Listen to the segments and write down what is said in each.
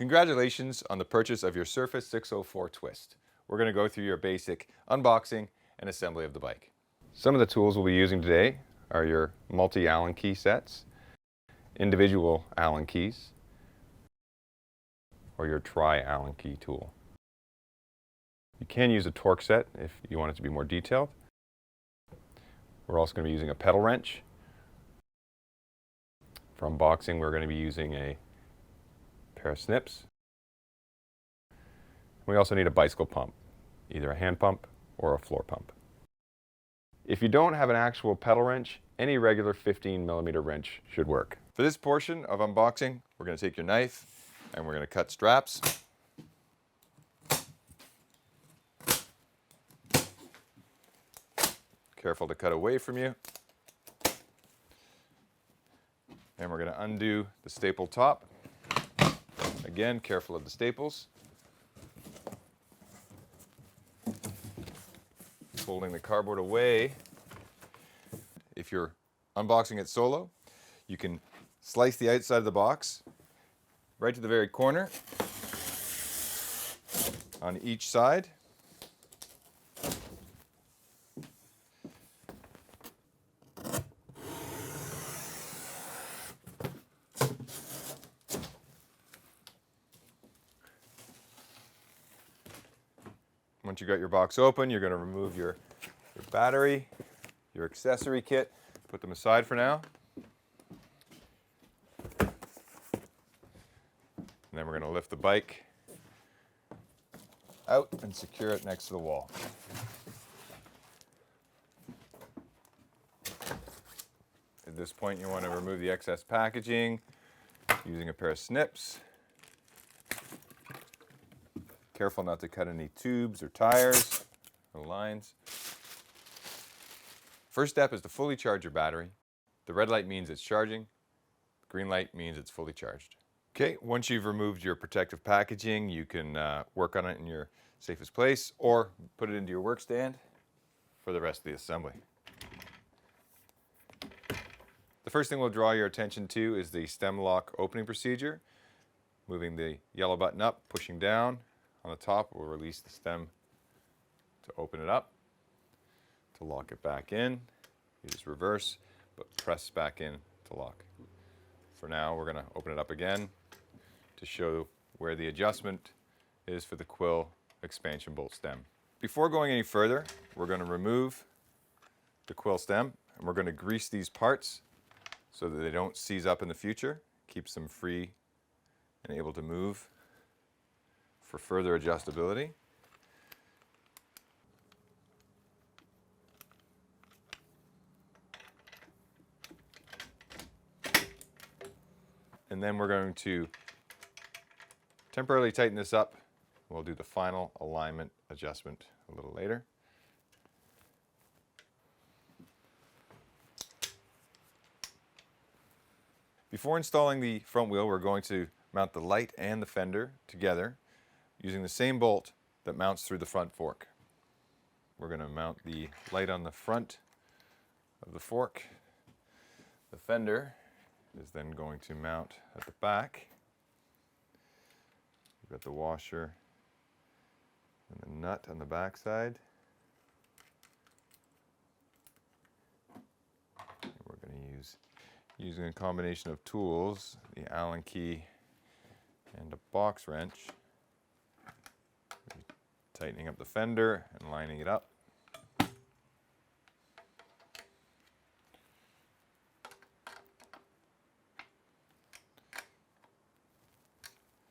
Congratulations on the purchase of your Surface 604 Twist. We're going to go through your basic unboxing and assembly of the bike. Some of the tools we'll be using today are your multi-Allen key sets, individual Allen keys, or your tri-Allen key tool. You can use a torque set if you want it to be more detailed. We're also going to be using a pedal wrench. For unboxing, we're going to be using a pair of snips. We also need a bicycle pump, either a hand pump or a floor pump. If you don't have an actual pedal wrench, any regular 15mm wrench should work. For this portion of unboxing, we're going to take your knife and we're going to cut straps. Careful to cut away from you. And we're going to undo the staple top. Again, careful of the staples. Folding the cardboard away. If you're unboxing it solo, you can slice the outside of the box right to the very corner on each side. Once you got your box open, you're going to remove your battery, your accessory kit, put them aside for now. And then we're going to lift the bike out and secure it next to the wall. At this point, you want to remove the excess packaging using a pair of snips. Careful not to cut any tubes or tires or lines. First step is to fully charge your battery. The red light means it's charging. The green light means it's fully charged. Okay, once you've removed your protective packaging, you can work on it in your safest place or put it into your work stand for the rest of the assembly. The first thing we'll draw your attention to is the stem lock opening procedure. Moving the yellow button up, pushing down. On the top, we'll release the stem to open it up. To lock it back in, you just reverse, but press back in to lock. For now, we're going to open it up again to show where the adjustment is for the quill expansion bolt stem. Before going any further, we're going to remove the quill stem, and we're going to grease these parts so that they don't seize up in the future. Keeps them free and able to move for further adjustability. And then we're going to temporarily tighten this up. We'll do the final alignment adjustment a little later. Before installing the front wheel, we're going to mount the light and the fender together using the same bolt that mounts through the front fork. We're going to mount the light on the front of the fork. The fender is then going to mount at the back. We've got the washer and the nut on the back side. And we're going to use, using a combination of tools, the Allen key and a box wrench, tightening up the fender and lining it up.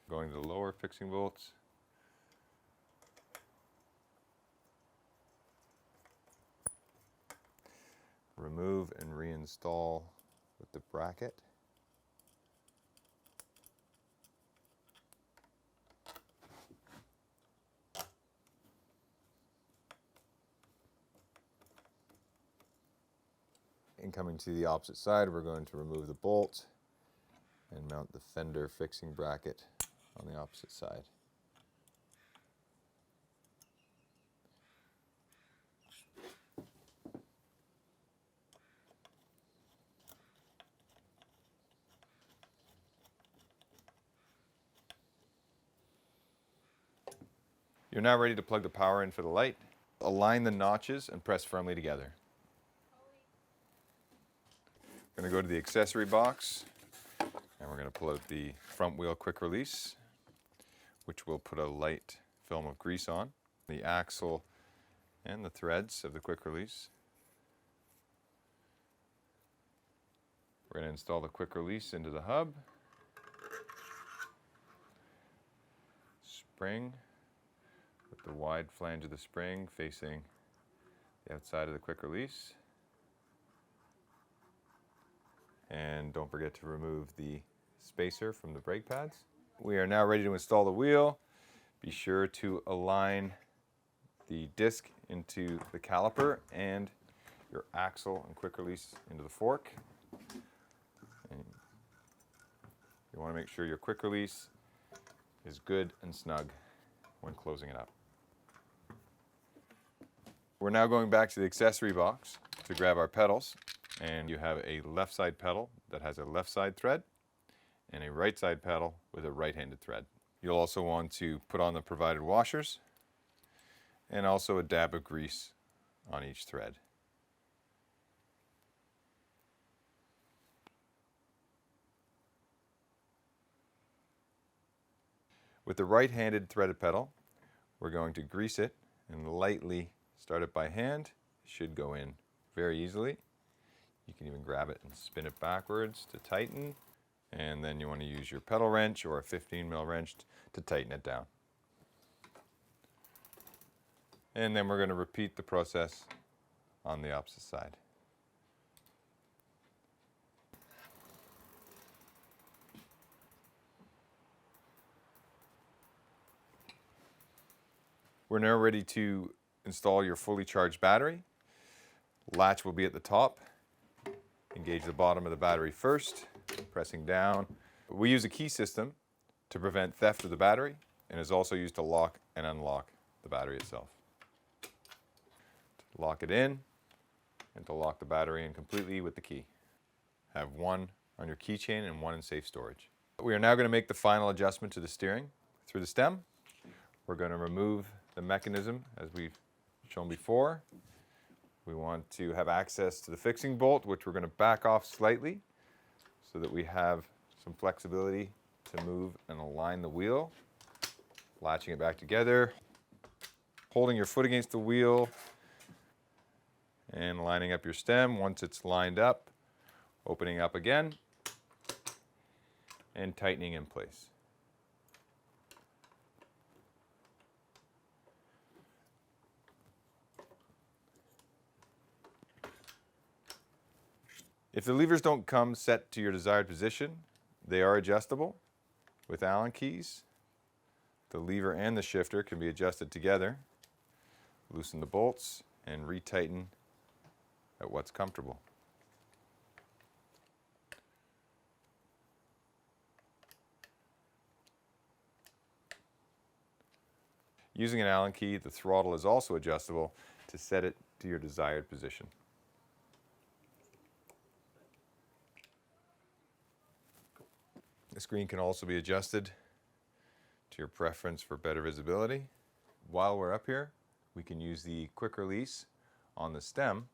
Going to the lower fixing bolts. Remove and reinstall with the bracket. And coming to the opposite side, we're going to remove the bolt and mount the fender fixing bracket on the opposite side. You're now ready to plug the power in for the light. Align the notches and press firmly together. We're going to go to the accessory box and we're going to pull out the front wheel quick release, which will put a light film of grease on, the axle and the threads of the quick release. We're going to install the quick release into the hub. Spring with the wide flange of the spring facing the outside of the quick release. And don't forget to remove the spacer from the brake pads. We are now ready to install the wheel. Be sure to align the disc into the caliper and your axle and quick release into the fork. And you want to make sure your quick release is good and snug when closing it up. We're now going back to the accessory box to grab our pedals, and you have a left side pedal that has a left side thread and a right side pedal with a right-handed thread. You'll also want to put on the provided washers and also a dab of grease on each thread. With the right-handed threaded pedal, we're going to grease it and lightly start it by hand. It should go in very easily. You can even grab it and spin it backwards to tighten. And then you want to use your pedal wrench or a 15mm wrench to tighten it down. And then we're going to repeat the process on the opposite side. We're now ready to install your fully charged battery. Latch will be at the top. Engage the bottom of the battery first, pressing down. We use a key system to prevent theft of the battery and is also used to lock and unlock the battery itself. To lock it in and to lock the battery in completely with the key. Have one on your keychain and one in safe storage. We are now going to make the final adjustment to the steering through the stem. We're going to remove the mechanism as we've shown before. We want to have access to the fixing bolt, which we're going to back off slightly so that we have some flexibility to move and align the wheel. Latching it back together, holding your foot against the wheel and lining up your stem. Once it's lined up, opening up again and tightening in place. If the levers don't come set to your desired position, they are adjustable with Allen keys. The lever and the shifter can be adjusted together. Loosen the bolts and retighten at what's comfortable. Using an Allen key, the throttle is also adjustable to set it to your desired position. The screen can also be adjusted to your preference for better visibility. While we're up here, we can use the quick release on the stem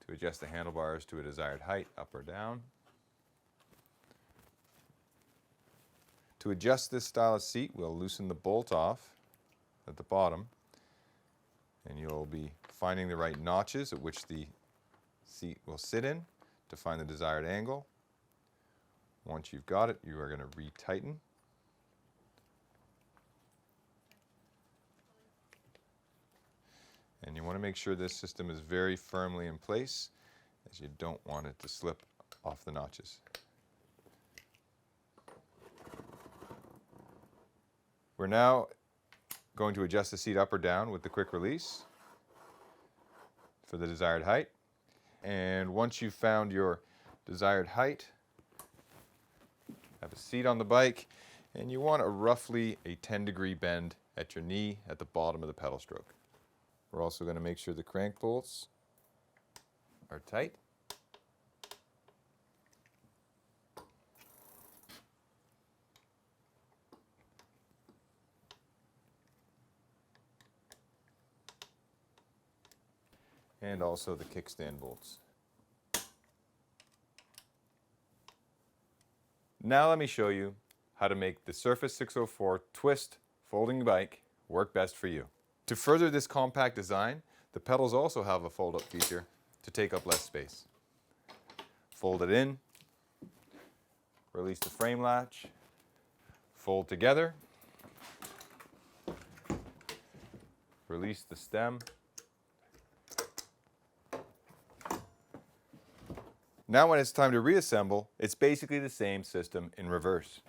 to adjust the handlebars to a desired height, up or down. To adjust this style of seat, we'll loosen the bolt off at the bottom, and you'll be finding the right notches at which the seat will sit in to find the desired angle. Once you've got it, you are going to retighten. And you want to make sure this system is very firmly in place, as you don't want it to slip off the notches. We're now going to adjust the seat up or down with the quick release for the desired height. And once you've found your desired height, have a seat on the bike, and you want a roughly 10-degree bend at your knee at the bottom of the pedal stroke. We're also going to make sure the crank bolts are tight. and also the kickstand bolts. Now let me show you how to make the Surface 604 Twist folding bike work best for you. To further this compact design, the pedals also have a fold-up feature to take up less space. Fold it in, release the frame latch, fold together, release the stem. Now when it's time to reassemble, it's basically the same system in reverse.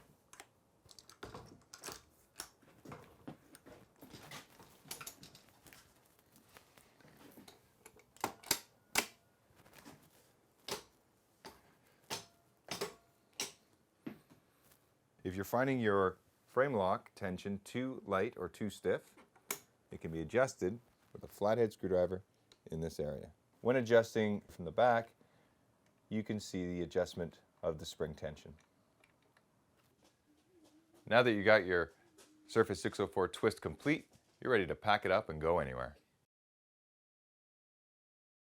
If you're finding your frame lock tension too light or too stiff, it can be adjusted with a flathead screwdriver in this area. When adjusting from the back, you can see the adjustment of the spring tension. Now that you got your Surface 604 Twist complete, you're ready to pack it up and go anywhere.